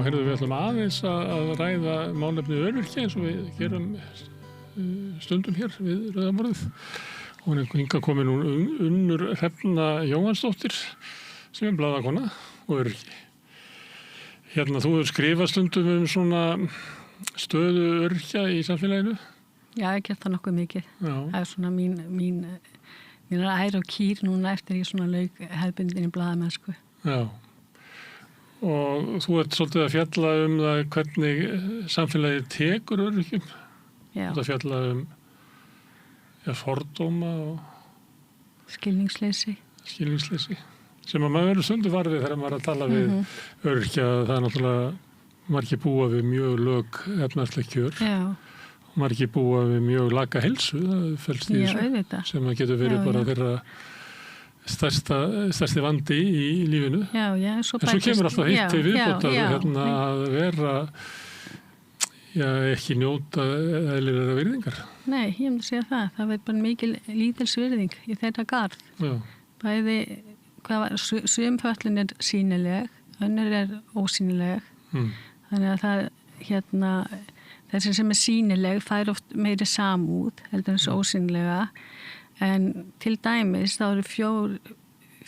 heyrðu, við ætlum aðeins að ræða málefni öryrkja eins og við gerum stundum hér við Rauðamorðið. Hún hingað komin Unnur Hrefna Jóhannsdóttir sem blaðakona og öryrki. Hérna, þú hefur skrifað stundum svona stöðu öryrkja í samfélaginu? Já, ég gert það nokkuð mikið. Já. Það er svona mínar ær og kýr núna eftir ég svona lauk hefðbundinni blaðamennsku. Já. Og þú ert svolítið að fjalla það hvernig samfélagið tekur öryrkjum. Já. Þú ert að fjalla fordóma og skilningsleysi. Sem að maður verður stundum varfið þegar maður er að tala við öryrkja. Það er náttúrulega margir búa við mjög lög efnahagsleg kjör. Já. Margir búa við mjög laga heilsu, það felst í þessu, sem að getur verið bara þeirra stærsti vandi í lífinu. Já, en svo kemur alltaf hitt til viðbótar að vera ekki njóta eðlilegra virðingar. Nei, ég myndi segja það. Það verður bara mikil lítils virðing í þetta garð. Já. Bæði, sum föllin er sýnileg, önnur er ósýnileg. Þannig að það, þessi sem er sýnileg fær oft meiri samúð, heldur en svo ósýnilega. En til dæmis þá eru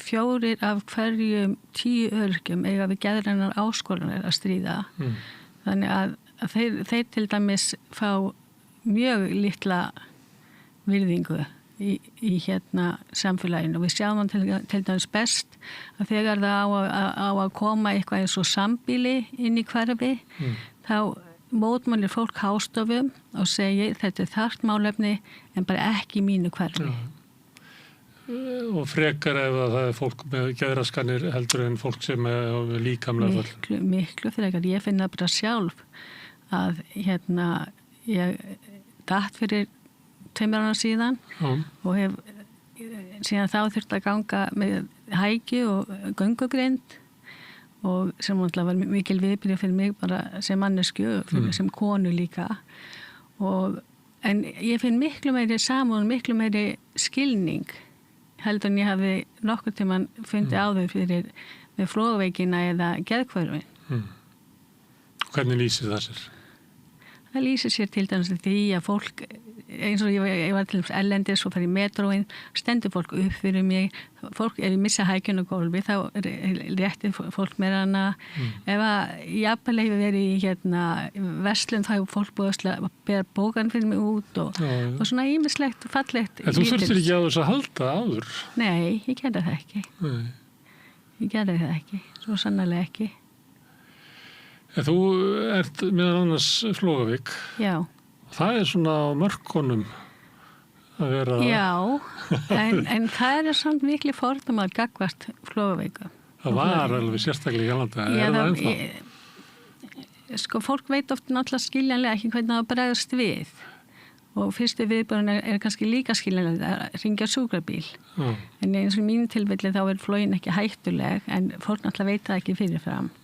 fjórir af hverjum 10 öryrkjum eiga við geðrænar áskoranir að stríða. Þannig að þeir til dæmis fá mjög litla virðingu í samfélaginu. Og við sjáum til dæmis best að þegar það á að koma eitthvað eins og sambýli inn í hverfi, þá mótmælir fólk hástofum og segir þetta er þarft málefni en bara ekki í mínu hverfi. Og frekar ef það er fólk með geðraskanir heldur en fólk sem er líkamlega fall. Miklu frekar. Ég finna bara sjálf að ég datt fyrir 2 ára síðan og hef síðan þá þurft að ganga með hækju og göngugrind og sem var mikil viðbyrði fyrir mig bara sem mannesku og sem konu líka. En ég finn miklu meiri samúð, miklu meiri skilning heldur en ég hafi nokkur tímann fundið áður fyrir með flogveikina eða geðhvörfin. Hvernig lýsir það sér? Það lýsir sér til dæmis því að fólk, eins og ég var til erlendis og farið í metróin, stendur fólk upp fyrir mig, fólk ef ég missa hækjun og gólfi, þá réttir fólk mér hana. Ef að jafnvel hefur verið í verslun, þá hefur fólk búið að bera bókan fyrir mig út og svona ýmislegt, fallegt. En þú þurftir ekki á þess að halda áður? Nei, ég gerði það ekki. Ég gerði það ekki, svo sannarlega ekki. En þú ert meðal annars Flógavík. Já. Það er svona á mörkunum að vera... Já, en það er samt miklu fordómar gagnvart Flógavíku. Það var alveg sérstaklega í Galanda. Er það ennþá? Sko, fólk veit oft náttúrulega skiljanlega ekki hvernig það bregðast við. Og fyrstu viðbúrin er kannski líka skiljanlega að hringja sjúkrabíl. En eins og í mínu tilfelli þá er flógin ekki hættuleg, en fólk náttúrulega veit það ekki fyrirfram.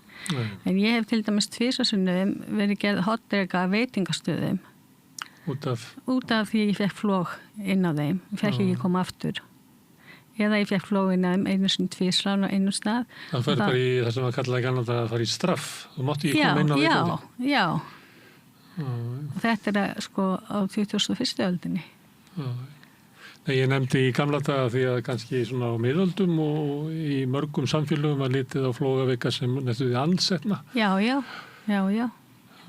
En ég hef til dæmis 2 sinnum verið gerð hotdrega veitingastöðum út af því ég fekk flóg inn á þeim, fekk ekki koma aftur eða ég fekk flóg inn á þeim einu sinni 2 á einu stað. Það fer bara í það sem að kallaði Galanda að fara í straff, þú mátti ekki koma inn á veitingastað. Já. Og þetta er sko á 21. öldinni. Nei, ég nefndi í gamla daga því að kannski svona á miðöldum og í mörgum samfélögum var litið á Flógavíka sem næstuði andsetna. Já. Það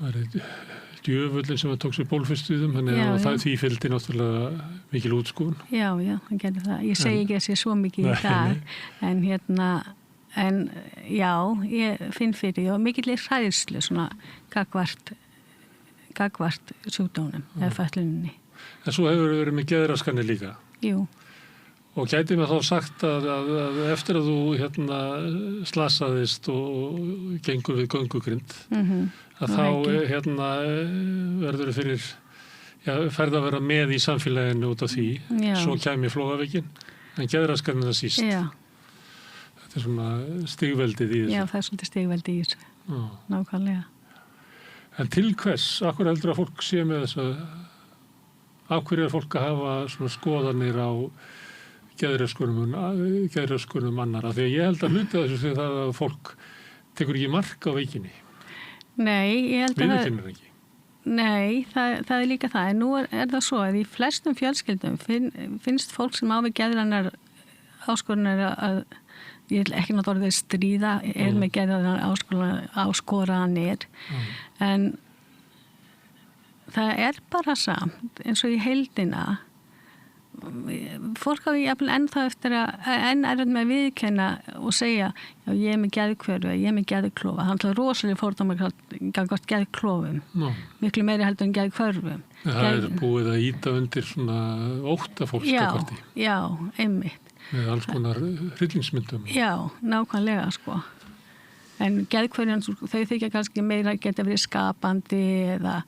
var djöfullin sem tók sér bólfestuðum, þannig að það því fylgdi náttúrulega mikil útskúfun. Já, hann gerði það. Ég segi ekki að sé svo mikið í dag, en já, ég finn fyrir því og mikill hræðslu svona gagvart sjúkdómnum eða fötluninni. En svo hefur verið með geðraskanir líka. Jú. Og gæti mér þá sagt að eftir að þú slasaðist og gengur við göngugrind, að þá verður fyrir, ferð að vera með í samfélaginu út af því, svo kæmi Flógavíkin, en geðraskanir það síst. Já. Þetta er svona stigveldið í þessu. Já, það er svolítið stigveldið í þessu. Nákvæmlega. En til hvers, akkur heldur að fólk sé með þess af hverju er fólk að hafa svona skoðanir á geðröskunum annara? Því að ég held að hluti þessu því það að fólk tekur ekki mark á veikinni. Nei, ég held að Viðurkennir ekki. Nei, það er líka það. En nú er það svo að í flestum fjölskyldum finnst fólk sem á við geðrænar áskoranir að ég vil ekki náttúrulega orðið stríða með geðrænar áskoranir. En það er bara samt eins og í heildina fólk á því ennþá eftir enn er með að viðkenna og segja já, ég er með geðhverfi, ég er með geðklofa. Það er rosalega fordómar gagnvart geðklofum. Miklu meiri heldur en geðhverfum. Það er búið að íta undir svona ótta fólks gagnvart því. Já, einmitt. Með alls konar hryllingsmyndum. Já, nákvæmlega sko. En geðhverfin, þau þykja kannski meira geta verið skapandi eða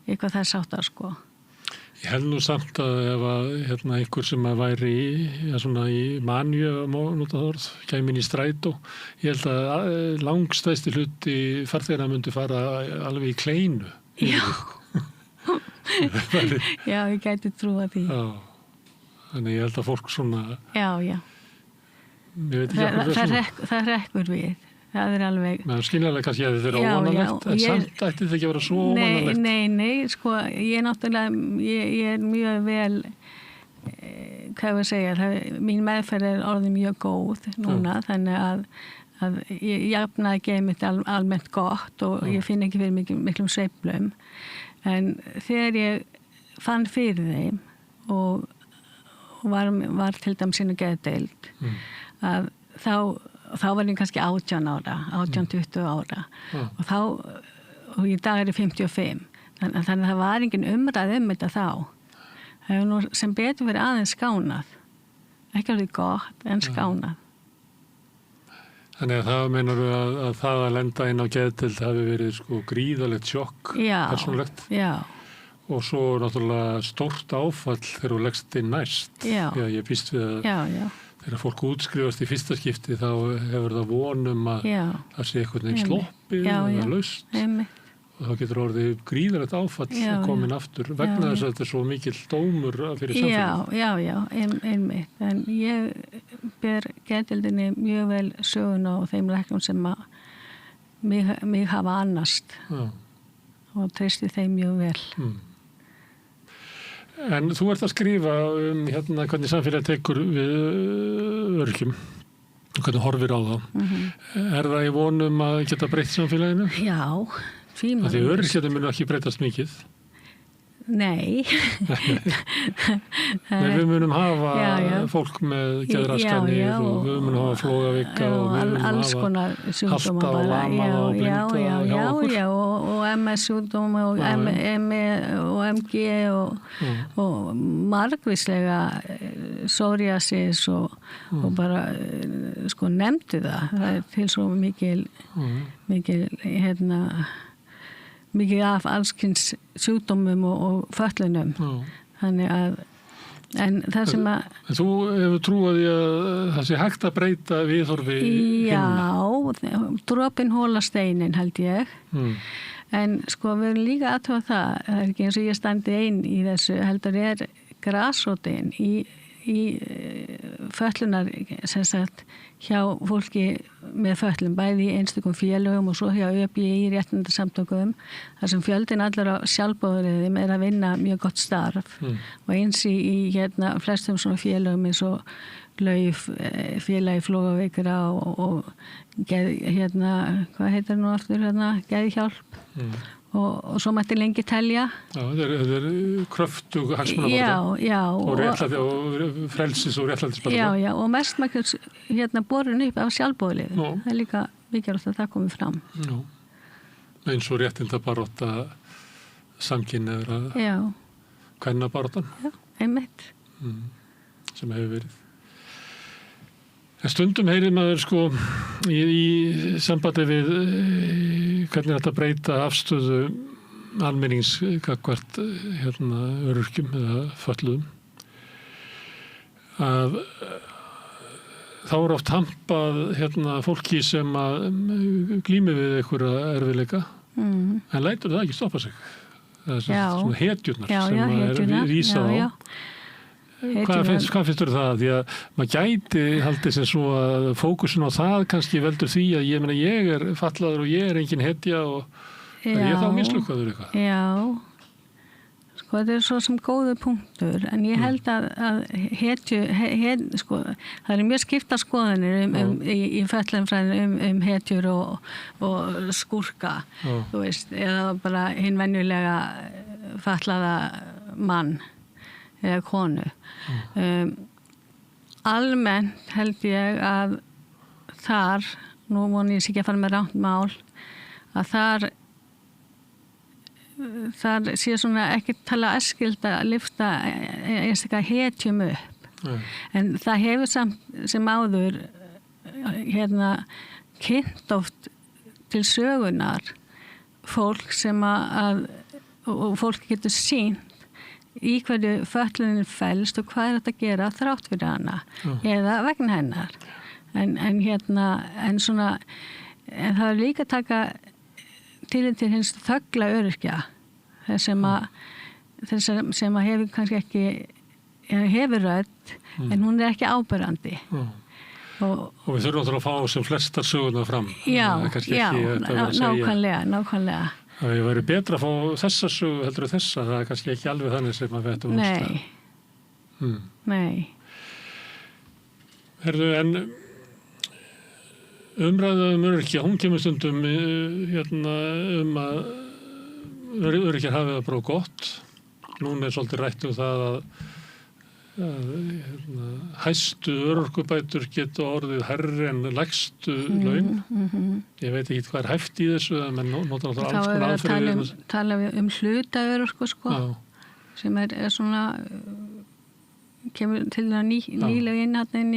eitthvað þess áttar sko. Ég held nú samt að ef að einhver sem að væri í manju nota það orð, kæmi inn í strætó, ég held að langstæsti hluti farþegarna myndi fara alveg í kleinu. Já. Já, ég gæti trúa því. Já, þannig ég held að fólk svona... Já. Ég veit ekki það rekkur við. Það er alveg... Það er skynjarlega kannski að þetta er óvanalegt, en samt ætti þetta ekki að vera svo óvanalegt. Nei, sko, ég er mjög vel, hvað ég segja, mín meðferð er orðið mjög góð núna, þannig að ég jafnaði ekki mitt almennt gott og ég finn ekki fyrir miklum sveiflum. En þegar ég fann fyrir þeim og var til dæmis inn á geðdeild, að þá var ég kannski 18-20 ára og í dag er ég 55 þannig að það var engin umræð þetta þá það hefur nú sem betur verið aðeins skánað ekki orðið gott en skánað. Þannig að það meinar að það að lenda inn á geðdeild hafi verið sko gríðalegt sjokk persónulegt og svo náttúrulega stórt áfall þegar þú leggst inn næst ég býst við að þegar fólk útskrifast í fyrsta skipti þá hefur það vonum að það sé eitthvað nefn sloppið eða laust og þá getur orðið gríðalegt áfall að komin aftur vegna þess að þetta er svo mikill dómur fyrir samfélagið. Já, einmitt. En ég ber geðdeildinni mjög vel söguna og þeim læknum sem að mig hafa annast og treysti þeim mjög vel. En þú ert að skrifa hvernig samfélagið tekur við öryrkjum og hvernig horfir á það. Er það í vonum að geta breytt samfélaginu? Já, tvímælalaust. Því öryrkjarnir munu ekki breytast mikið. Nei. Men við munum hafa fólk með geðraskanir og við munum hafa flógavika og við munum hafa halta og lama og blinda hjá okkur. Og MS-sjúkdóma og MG og margvíslega psoriasis og bara sko nefndu það. Það er til svo mikið af allskins sjúkdómum og föllunum. Þannig að en það sem að... Þú hefur trúið í að það sé hægt að breyta viðhorfi hinna? Já, dropinn hóla steinin held ég. En sko við erum líka aðtöfa það er ekki eins og ég standi einn í þessu heldur grasrótin í fötlunar sem sagt hjá fólki með fötlum, bæði í einstökum félögum og svo hjá ÖBI í réttindasamtökum þar sem fjöldin allar á sjálfboðaliðum er að vinna mjög gott starf og eins í flestum svona félögum eins og Lauf, félagi Flógaveikra og hvað heitir nú aftur Geðhjálp og svo mætti lengi telja. Já, þetta er kröftug hagsmunabaráttu. Og frelsis og réttlætisbaráttu. Já, og mestmægt borin upp af sjálfboðaliðum. Það er líka mikilvægt að það komi fram. Já, eins og réttindabaráttu samkynhneigðra kvennabaráttan. Já, einmitt. Sem hefur verið. En stundum heyrir maður sko í sambandi við hvernig þetta breyta afstöðu almennings gagnvart öryrkjum eða fötluðum að þá er oft hampað fólki sem að glími við einhverja erfiðleika en lætur það ekki stoppa sig. Það er svona hetjurnar sem er vísað á. Hvað finnst þú það? Því að maður gæti haldið sem svo að fókusun á það kannski veldur því að ég er fallaður og ég er engin hetja og Er ég þá mislukkaður eitthvað? Já, sko þetta er svo sem góður punktur, en ég held að sko, það er mjög skipta skoðanir í fötlunarfræðinu hetjur og skúrka, þú veist, eða bara hinn venjulega fatlaða mann eða konu. Almennt held ég að þar, nú voni ég sé ekki að fara með rangt mál, að þar sé svona ekki tala æskilt að lyfta einstaklega hetjum upp. En það hefur samt sem áður kynnt oft til sögunar fólk sem að og fólk getur sýnt í hverju fötlunin felst og hvað þetta að gera þrátt fyrir hana eða vegna hennar. En það er líka að taka tillit til hins þögla öryrkja þess sem að hefur kannski ekki hefur rödd en hún er ekki áberandi og við þurfum að fá sem flestar sögurnar fram. Já, nákvæmlega Það væri betra að fá þessa sögu heldur þessa, það er kannski ekki alveg þannig sem að þetta Nei. Herðu, en umræða öryrkja, hún kemur stundum að öryrkjar hafi það bara gott. Núna er svolítið rætt það að hæstu örorkubætur geta orðið hærri en lægstu laun. Ég veit ekki hvað er hæft í þessu, menn notar náttúrulega alls konar aðferðir. Þá tala við hluta örorku, sko, sem er svona, kemur til að nýlega inn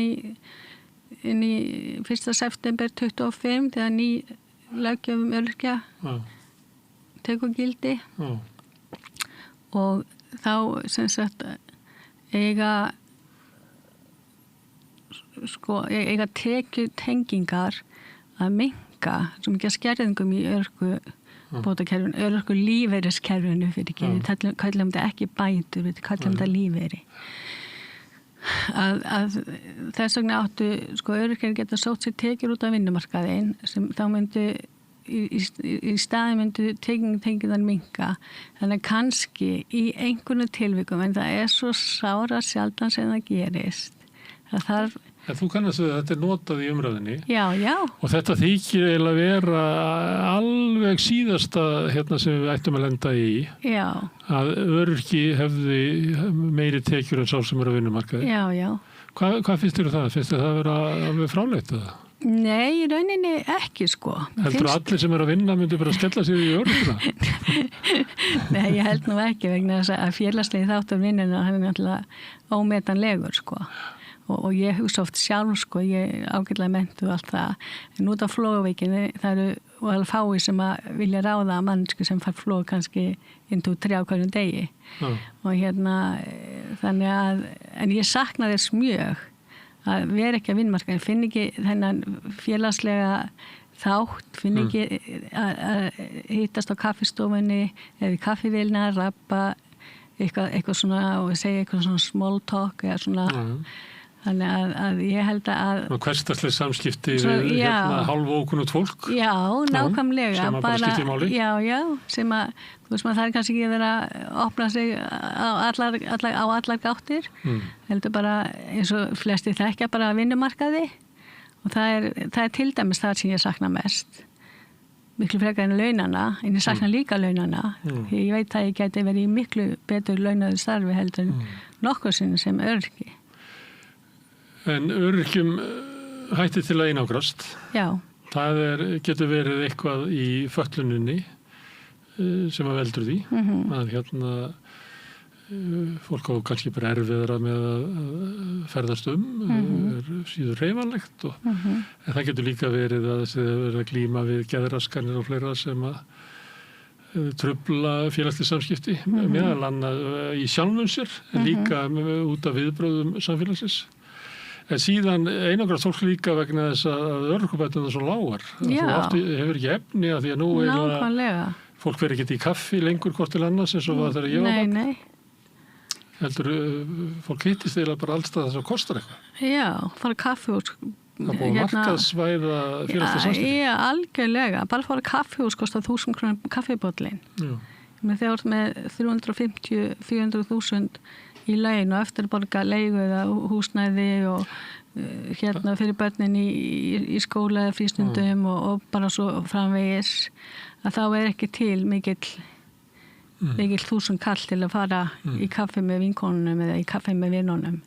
í 1. september 25 þegar ný löggjöf öryrkja tekur gildi og þá sem sagt eiga tekjutengingar að minnka sem ekki að skerðingum í örorkubótakerfinu, örorkulífeyriskerfinu fyrir ekki, við kallum þetta ekki bætur, við kallum þetta lífeyri. Að þess vegna áttu sko öryrkjar geta sótt sér tekjur út af vinnumarkaðinn sem þá myndu í staði myndu tengingar minnka, þannig kannski í einhvern tilvikum, en það er svo sára sjaldan sem það gerist. Það þarf En þú kannast við að þetta er notað í umræðinni. Já. Og þetta þykir eiginlega vera alveg síðasta sem við ættum að lenda í. Já. Að öryrki hefði meiri tekjur en sá sem er á vinnumarkaði. Já. Hvað finnst þér það? Finnst þér það að vera alveg fráleitt eða? Nei, í rauninni ekki, sko. Heldur allir sem er að vinna myndi bara skella sér í öryrkjuna? Nei, ég held nú ekki vegna þess að félagslegi þáttur vinnuna hann er náttúrulega ómetanlegur, sko. Og ég hugsa oft sjálf, sko, ég ágætlega mentu allt það. En út af flógavíkinni, það eru alveg fái sem að vilja ráða að mannsku sem fær flóg kannski inn 3 hverjum degi. Og þannig að, en ég sakna þess mjög að vera ekki að vinnumarkaði, finn ekki þennan félagslega þátt, finn ekki að hittast á kaffistofunni eða í kaffivélina, rappa eitthvað svona og segja eitthvað svona small talk eða svona þannig að ég held að hversdagsleg samskipti við hálfókunnut fólk. Já, nákvæmlega. Sem að bara skipti máli. Já, sem að, þú veist maður það er kannski ekki að vera að opna sig á allar gáttir. Heldur bara eins og flesti þekkja bara að vinnumarkaði og það er til dæmis það sem ég sakna mest. Miklu frekar en launana, en ég sakna líka launana. Því ég veit að ég geti verið í miklu betur launaðu starfi heldur en nokkuð sinni sem öryrki. En öryrkjum hætti til að einangrast. Já. Það getur verið eitthvað í fötluninni sem að veldur því. Að fólk á kannski bara erfiðara með að ferðast er síður hreyfanlegt en það getur líka verið að það verið að glíma við geðraskanir og fleira sem að trufla félagslega samskipti meðal annað í sjálfum sér en líka út af viðbrögðum samfélagsins. En síðan einangrast fólk líka vegna þess að örorkubæturnar er svo lágar. Þú hefur ekki efni að því að nú fólk verið ekki í kaffi lengur hvort til annars eins og þegar ég var barn. Heldur fólk hittist eiginlega bara allstað þess að kostar eitthvað. Já, fara kaffi og Það búið markaðsvæða félagslega samskipti? Já, algjörlega. Bara fóra kaffihús kostar 1.000 krónur kaffibóllin. Þegar með 350-400.000 í laun og eftir að borga leigu eða húsnæði og fyrir börnin í skóla eða frístundum og bara svo framvegis, að þá ekki til mikill 1.000 kall til að fara í kaffi með vinkonunum eða í kaffi með vinunum.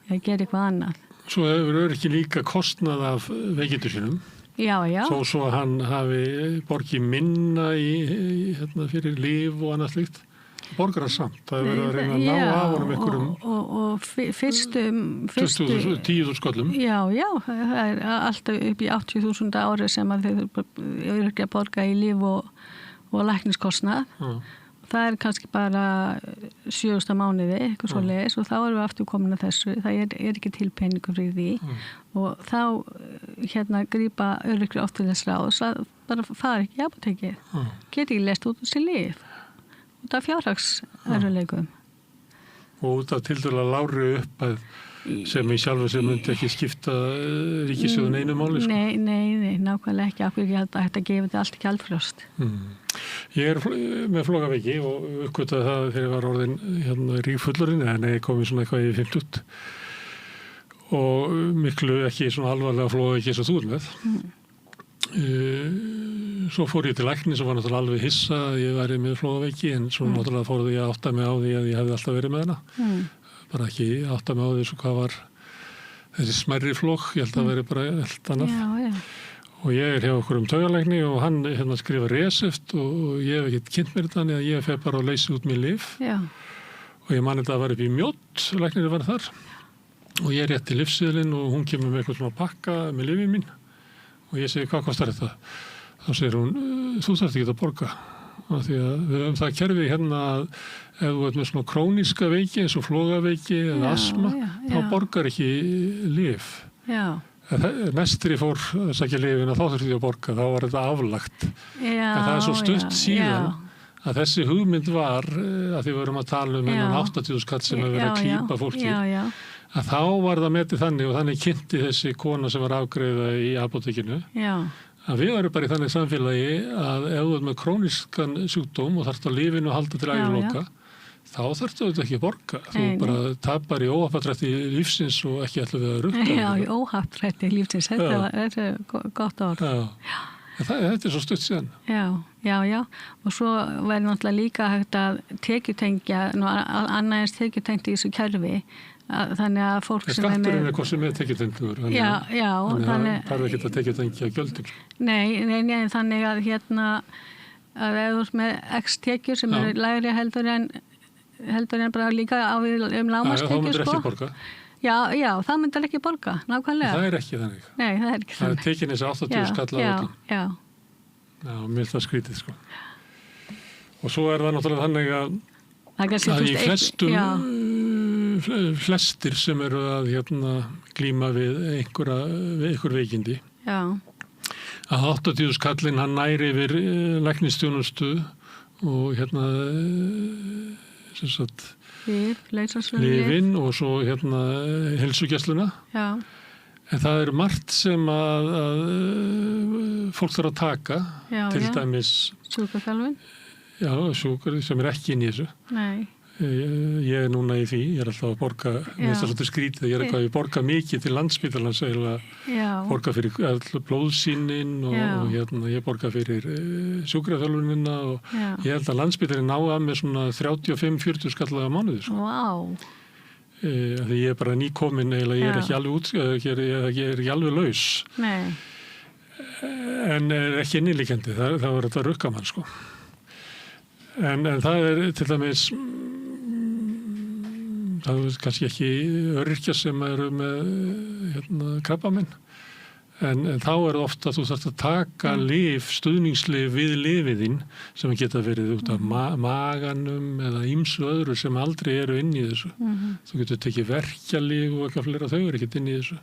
Ég ger eitthvað annað. Svo hefur ekki líka kostnað af veikindur sínum. Já. Svo hann hafi borgið minna fyrir líf og annað slíkt. Borgar hann samt. Það hefur verið að reyna að ná af honum einhverjum... Og fyrstu... 10.000 skollum. Já, það alltaf upp í 80.000 ári sem að þeir eru ekki að borga í líf og lækniskostnað. Það kannski bara 7. mánuði, eitthvað svo leiðis og þá erum við aftur komin að þessu. Það ekki til peningur fyrir því og þá grípa öryrkjar oft til þess ráðs að bara fara ekki í apótekið. Geti ekki lest út úr sér líf. Út af fjárhagsörðuleikum. Og út af tildulega lágri upphæð sem í sjálfu sem myndi ekki skipta ríkissjóðun einu máli. Sko. Nei, nákvæmlega ekki. Akkur ekki að þetta gefi þetta allt gjaldfrjálst. Ég með flogaveiki og uppgötaði það þegar ég var orðin ríkfullurinn, en ég komið svona eitthvað í 50 og miklu ekki svona alvarlega flogaveiki eins og þú með. Svo fór ég til læknis og var náttúrulega alveg hissa að ég væri með flogaveiki, en svo náttúrulega fór ég að átta mig á því að ég hefði alltaf verið með hana. Bara ekki átta mig á því svo hvað var þessi smærri flog, ég held að veri bara allt annað. Já. Og ég hjá okkur taugalækni og hann skrifa reseft og ég hef ekkert kynnt mér þetta, að ég fer bara að leysa út mér lyf. Já. Og ég man þetta að vera upp í Mjódd, læknir var þar. Og ég rétti lyfseðlinn og hún kemur með eitthvað svona pakka með lyfið mín. Og ég segi, hvað kostar þetta? Þá segir hún, þú þarft ekki að borga. Af því að við höfum það kerfi að ef þú ert með svona króníska veiki eins og flogaveiki eða asma, þá borgar ekki lyf. Já. Mestri fór að sækja lyfin og þá þurfti ég að borga, þá var þetta aflagt. En það svo stutt síðan að þessi hugmynd var, að því við vorum að tala um 80.000 kall sem hefur verið að klípa fólki, að þá var það metið þannig og þannig kynnti þessi kona sem var afgreiða í apótekinu. Að við varum bara í þannig samfélagi að ef þú ert með krónískan sjúkdóm og þarft á lyfinu að halda til æviloka, þá þarftu þetta ekki að borga. Þú bara tapar í óhappatrætti lífsins og ekki ætla við að rukka. Já, í óhappatrætti lífsins, þetta er gott orð. Þetta er svo stutt síðan. Já. Og svo væri náttúrulega líka hægt að tekjutengja, annað eins tekjutengt í þessu kerfi, þannig að fólk sem er með... Skatturinn er hvað sem er tekjutengtur. Já. Þannig að það er ekki að tekjutengja gjöldin. Nei, þannig að að ef þú ert með x tekjur sem eru lægri heldur en bara líka lágmarkstekjur. Já, þá myndir ekki borga. Já, það myndir ekki borga, nákvæmlega. Það er ekki þannig. Nei, það er ekki þannig. Það er tekin þessi 80 skall á öllum. Já, mér finnst það skrítið, sko. Og svo er það náttúrulega þannig að í flestir sem eru að glíma við einhver veikindi. Já. Að 80 skallinn hann næri yfir læknisþjónustu og sem sagt lyfin og svo heilsugæsluna. Já. En það er margt sem að fólk þarf að taka, til dæmis sjúkraþjálfun. Já, sjúkur sem ekki inn í þessu. Nei. Ég er núna í því, ég er alltaf að borga, mér finnst það svolítið skrítið, ég er eitthvað að borga mikið til Landspítalans, borga fyrir blóðsýnin og ég borga fyrir sjúkraþjálfunina og ég held að Landspítalinn ná að með svona 35-40 skallaða mánuði. Vá! Því ég er bara nýkomin, ég er ekki alveg ég er ekki alveg laus. Nei. En ekki innilíkjandi, það var þetta rukkamann, sko. En það er til dæmis það er kannski ekki öryrkjar sem eru með krabbaminn en þá er ofta að þú þarft að taka lyf, stuðningslyf við lyfið þín sem geta verið út af maganum eða ýmsu öðru sem aldrei eru inn í þessu. Þú getur tekið verkjalyf og eitthvað fleira, þau eru ekkert inn í þessu.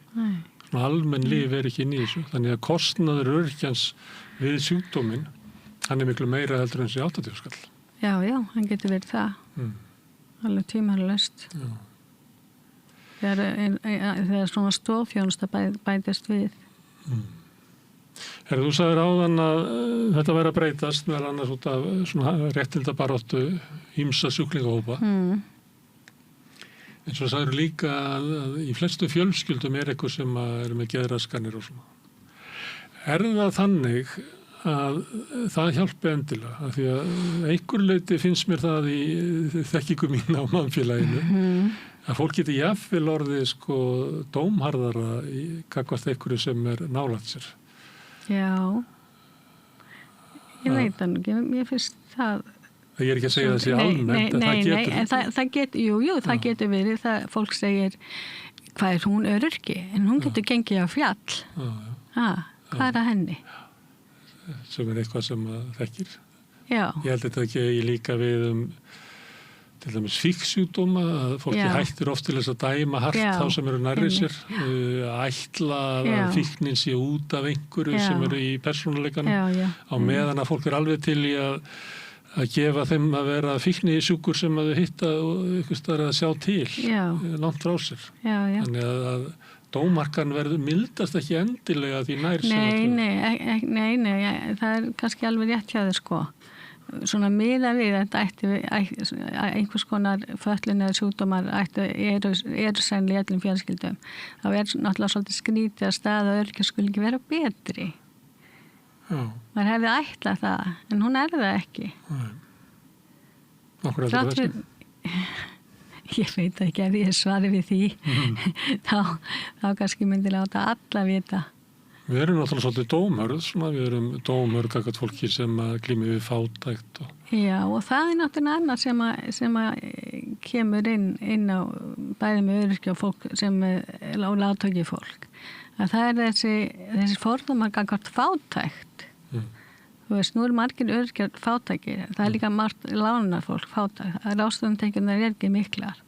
Svona almenn lyf er ekki inn í þessu. Þannig að kostnaður öryrkjans við sjúkdóminn, hann er miklu meira heldur en þessi 80 skall. Já, hann getur verið það. Alveg tímalaust. þegar svona stoðþjónusta bætist við. Þú sagðir áðan að þetta væri að breytast meðal annars út af svona réttindabaráttu ýmsa sjúklingahópa. En svo sagður líka að í flestu fjölskyldum eitthvað sem eru með geðraskanir og svona. Það þannig að það hjálpi endilega? Af því að einhver leyti finnst mér það í þekkingu mín á mannfélaginu að fólk geti jafnvel orðið sko dómharðara gagnvart einhverju sem nálægt sér. Já, ég veit það ekki, ég finnst það... Ég ekki að segja það sé almennt, en það getur... Nei, það getur, það getur verið, það fólk segir, hvað hún öryrki, en hún getur gengið á fjall. Hvað að henni? Sem eitthvað sem þekkir. Já. Ég held þetta ekki líka við til dæmis fíksjúkdóma, að fólki hættir oft til þess að dæma hart þá sem eru nærri sér, ætla að fíknin sé út af einhverju sem eru í persónuleikanum, á meðan að fólk alveg til í að gefa þeim að vera fíkni í sjúkur sem að þau hitta og eitthvað staðar að sjá til, langt frá sér. Þannig að dómarkan verður mildast ekki endilega því nær sem Nei, það er kannski alveg rétt hjá þér sko. Svona miða við þetta einhvers konar fötlun eða sjúkdómar eru sennilega í öllum fjölskyldum. Þá náttúrulega svolítið skrítið að staða öryrkja skuli ekki vera betri. Maður hefði ætlað það, en hún það ekki. Okkur þetta þessi? Ég veit ekki ef ég svari við því. Þá kannski myndi láta alla vita. Við erum náttúrulega svolítið dómhörð, við erum dómhörð gagnvart fólki sem glímir við fátækt. Já, og það er náttúrulega annað sem kemur inn á bæði með öryrkja og fólk sem er lágtekju fólk. Að það er þessi fordómar gagnvart fátækt. Þú veist, nú margir öryrkjar fátækir, það er líka margt lánar fólk fátækt, ráðstöfunartekjurnar ekki miklar.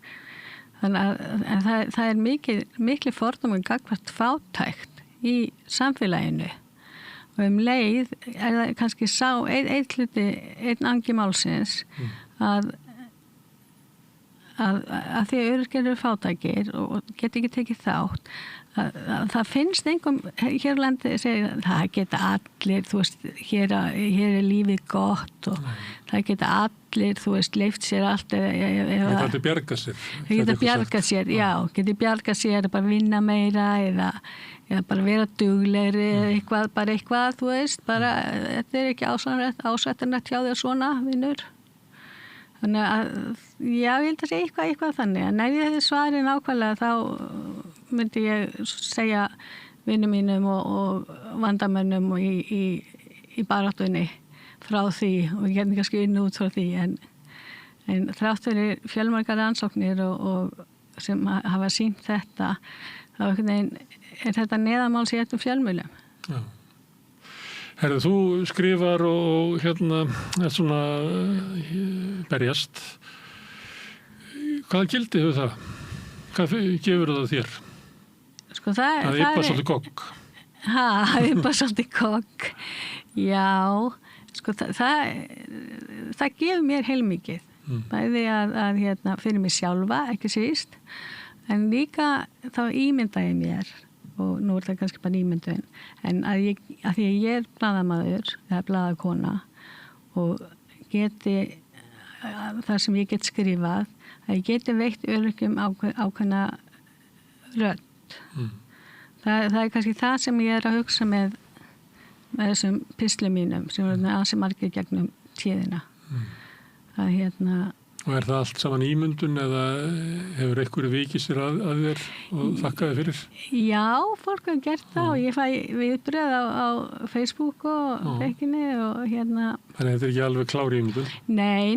Þannig að það er mikli fordómar gagnvart fátækt í samfélaginu og leið er það kannski einn angi málsins að því öryrkjar eru fátækir og geta ekki tekið þátt að það finnst einhverjum hér á landi segir það geta allir, þú veist, hér er lífið gott og það geta allir, þú veist, leyft sér allt það getur bjargað sér getur bjargað sér bara vinna meira eða bara vera duglegri eða eitthvað, þú veist, bara þetta er ekki ásættanlegt hjá þér svona, vinnur. Þannig að, já, ég held að segja eitthvað þannig. En ef ég hefði svarið nákvæmlega þá myndi ég segja vinnum mínum og vandamönnum í baráttunni frá því og ég get kannski inn út frá því. En þrátt fyrir fjölmargar rannsóknir og sem hafa sýnt þetta, þá er þetta neðanmáls í öllum fjölmiðlum. Já. Þú skrifar og er svona berjast. Hvaða gildi hefur það? Hvað gefur það þér? Sko það er bara svolítið kokk. Það er bara svolítið kokk. Já, sko það gefur mér heilmikið. Bæði að fyrir mig sjálfa, ekki síst, en líka þá ímynda ég mér. Og nú er það kannski bara ímyndun, en að því að ég er blaðamaður eða blaðakona og geti það sem ég get skrifað, að ég geti veitt öryrkjum ákveðna rödd. Það er kannski það sem ég er að hugsa með þessum pislum mínum sem er ansi margir gegnum tíðina. Og er það allt saman ímyndun eða hefur einhverju vikið sér að þér og þakkaði fyrir? Já, fólk hefur gert það og ég fæ viðbröð á Facebook og feikinni og Þannig að þetta er ekki alveg klár ímyndun? Nei,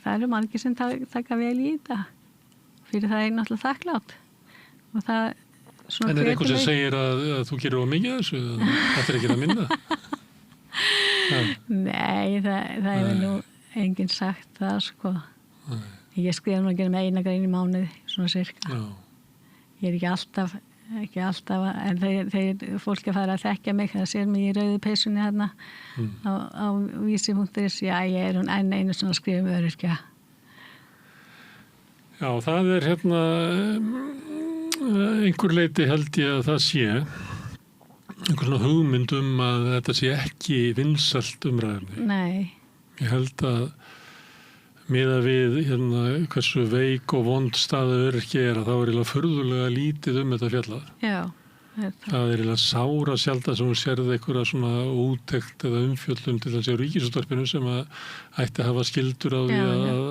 það eru margir sem taka vel í þetta. Fyrir það er náttúrulega þakklátt. Og það En er einhver sem segir að þú gerir of mikið þessu? Þetta er ekki að minna? Nei, það er nú enginn sagt það, sko. Ég skrifa nú að gera með 1 grein í mánuði, svona cirka. Ég er ekki alltaf, en þegar fólk að fara að þekkja mig, það sér mig í rauðu peysunni hérna á vísi.is, já, ég er hún einu svona að skrifa um öryrkja. Já, það hérna einhver leiti held ég að það sé einhver svona hugmynd að þetta sé ekki vinsælt umræðefni. Nei. Ég held að miða við hérna hversu veik og vond staða öryrkja að þá eiginlega furðulega lítið þetta fjallað. Já. Það eiginlega sára sjaldan sem hún sérði einhverja svona úttekt eða umfjöllun til þess að Ríkisútvarpinu sem að ætti að hafa skyldur á því að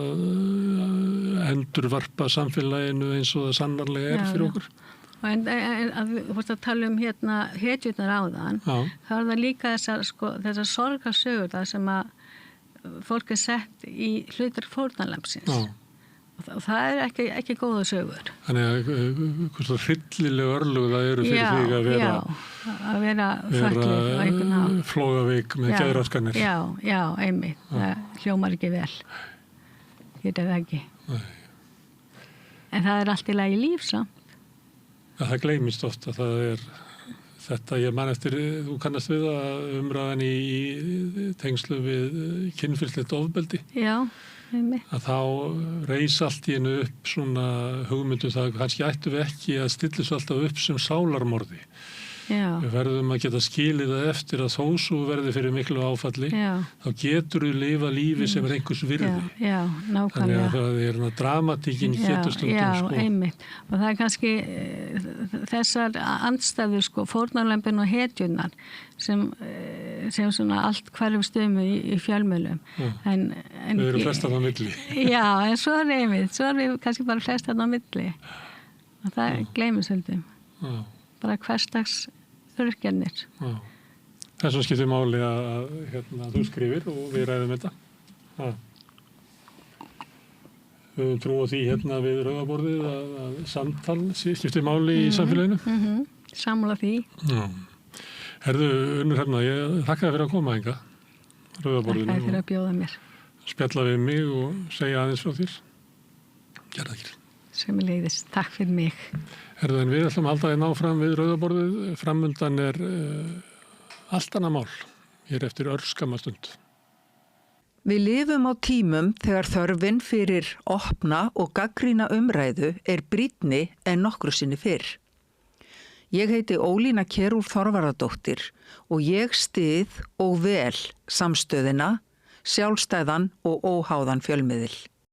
endurvarpa samfélaginu eins og það sannarlega fyrir okkur. En þú vorst að tala hérna hetjurnar áðan, þá það líka þessar sorgarsögur þar sem að fólk sett í hlutur fórnarlambsins. Og það ekki góða sögur. Þannig að hversu hryllilega örlög það eru fyrir því að vera fötluð á einhvern hátt. Flógaveik með geðraskanir. Já, einmitt. Það hljómar ekki vel. Getur það ekki. Nei. En það allt í lagi líf samt. Það gleymist oft að það þetta, ég man eftir, þú kannast við að umræðan í tengslu við kynferðislegt ofbeldi. Já, einmitt. Að þá reis allt í einu upp svona hugmyndu það, kannski ættum við ekki að stilla svo alltaf upp sem sálarmorði. Já. Við verðum að geta skilið það eftir að þó svo verði fyrir miklu áfalli, þá getur við lifa lífi sem einhvers virði. Já, nákvæmlega. Þannig að það dramatíkin getur stundum. Já, einmitt. Og það kannski þessar andstæður fórnarlömbin og hetjurnar sem svona allt hverjum stöðum í fjölmiðlum. Við erum flestan á milli. Já, en svo einmitt. Svo við kannski bara flestan á milli. Og það gleymur svolítið. Já. Bara hversdags öryrkjarnir. Þess að skiptir máli að þú skrifir og við ræðum þetta. Við höfum trú á því við rauðaborðið að samtal skiptir máli í samfélaginu. Sammála því. Herðu, Unnur Hrefna, ég þakka þér fyrir að koma hingað, rauðaborðinu. Þakka þér fyrir að bjóða mér. Spjalla við mig og segja aðeins frá þér. Gerða ekki. Sömuleiðis, takk fyrir mig. Herðu, en við ætlum að halda þér áfram við rauðaborðið. Framundan allt annað mál, hér eftir örskamma stund. Við lifum á tímum þegar þörfin fyrir opna og gagnrýna umræðu brýnni en nokkru sinni fyrr. Ég heiti Ólína Kjerúl Þorvarðardóttir og ég styð og vel samstöðina, sjálfstæðan og óháðan fjölmiðil.